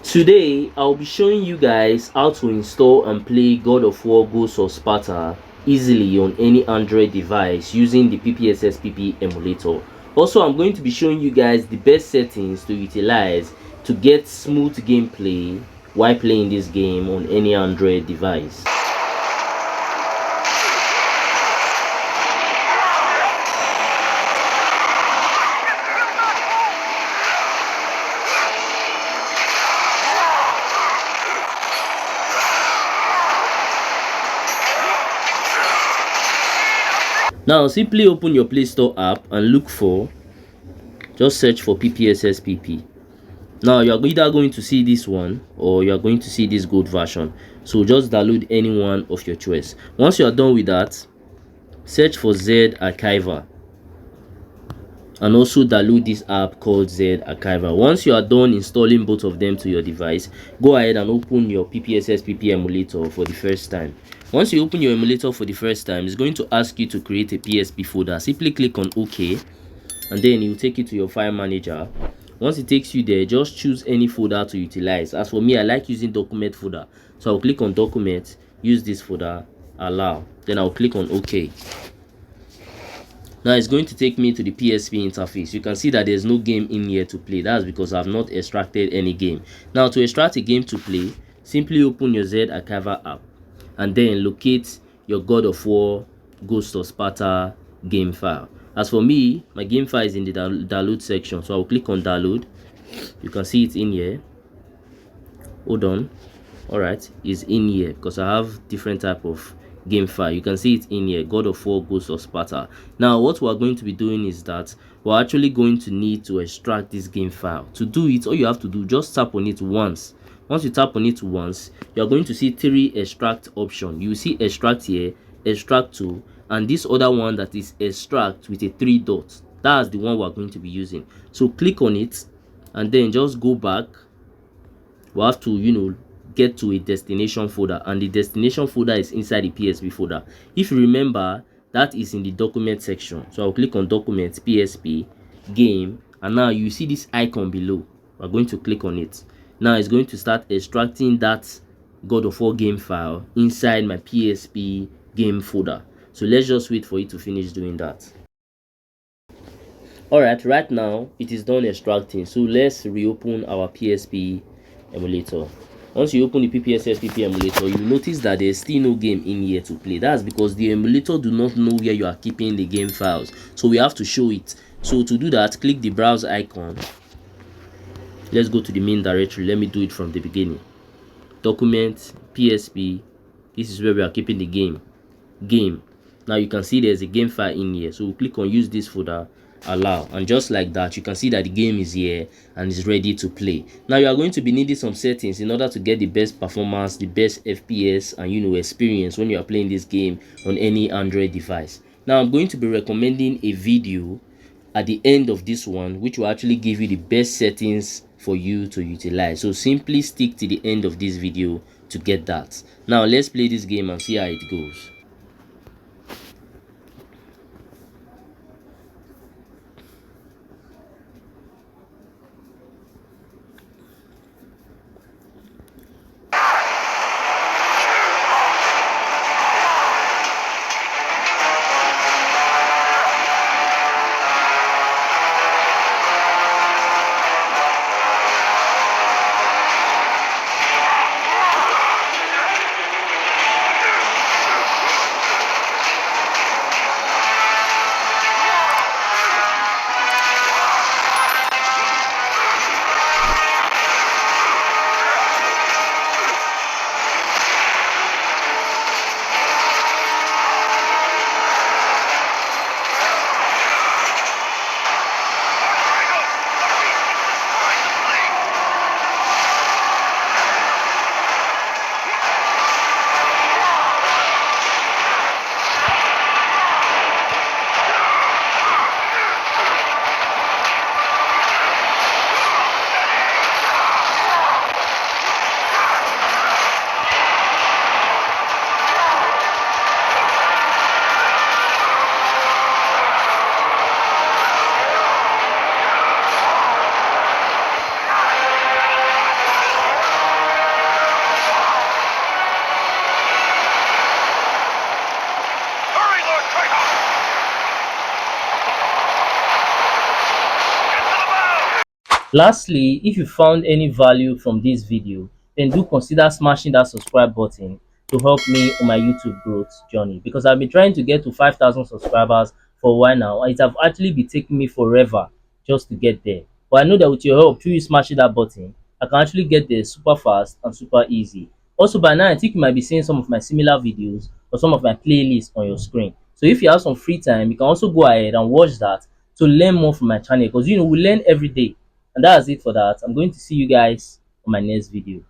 Today, I'll be showing you guys how to install and play God of War Ghosts of Sparta easily on any Android device using the PPSSPP emulator. Also, I'm going to be showing you guys the best settings to utilize to get smooth gameplay while playing this game on any Android device. Now, simply open your Play Store app and look for, just search for PPSSPP. Now, you are either going to see this one or you are going to see this gold version. So just download any one of your choice. Once you are done with that, search for Z Archiver and also download this app called Z Archiver. Once you are done installing both of them to your device, go ahead and open your PPSSPP emulator for the first time. Once you open your emulator for the first time, it's going to ask you to create a PSP folder. Simply click on OK and then it will take you to your file manager. Once it takes you there, just choose any folder to utilize. As for me, I like using document folder, so I'll click on document, use this folder, allow, then I'll click on OK. Now it's going to take me to the PSP interface. You can see that there's no game in here to play. That's because I've not extracted any game. Now to extract a game to play, simply open your Z Archiver app and then locate your God of War Ghost of Sparta game file. As for me, my game file is in the download section, so I'll click on download. You can see it's in here. Hold on. All right, it's in here because I have different type of game file. You can see it in here, God of War Ghost of Sparta. Now what we're going to be doing is that we're actually going to need to extract this game file. To do it, all you have to do, just tap on it once. Once you tap on it once, you're going to see 3 extract options. You see extract here, extract to, and this other one that is extract with a 3 dots. That's the one we're going to be using. So click on it and then just go back. We have to get to a destination folder, and the destination folder is inside the PSP folder. If you remember, that is in the document section. So I'll click on document, PSP, game, and now you see this icon below. We're going to click on it. Now it's going to start extracting that God of War game file inside my PSP game folder. So let's just wait for it to finish doing that. Alright, right now it is done extracting. So let's reopen our PSP emulator. Once you open the PPSSPP emulator, you notice that there's still no game in here to play. That's because the emulator do not know where you are keeping the game files, so we have to show it. So to do that, click the browse icon. Let's go to the main directory. Let me do it from the beginning. Document, PSP. This is where we are keeping the game. Now you can see there's a game file in here, so we'll click on use this folder, allow, and just like that you can see that the game is here and is ready to play. Now you are going to be needing some settings in order to get the best performance, the best FPS, and experience when you are playing this game on any Android device. Now I'm going to be recommending a video at the end of this one which will actually give you the best settings for you to utilize. So simply stick to the end of this video to get that. Now let's play this game and see how it goes. Lastly, if you found any value from this video, then do consider smashing that subscribe button to help me on my YouTube growth journey, because I've been trying to get to 5,000 subscribers for a while now. It have actually been taking me forever just to get there. But I know that with your help, through you smashing that button, I can actually get there super fast and super easy. Also, by now, I think you might be seeing some of my similar videos or some of my playlists on your screen. So if you have some free time, you can also go ahead and watch that to learn more from my channel, because we learn every day. And that's it for that. I'm going to see you guys on my next video.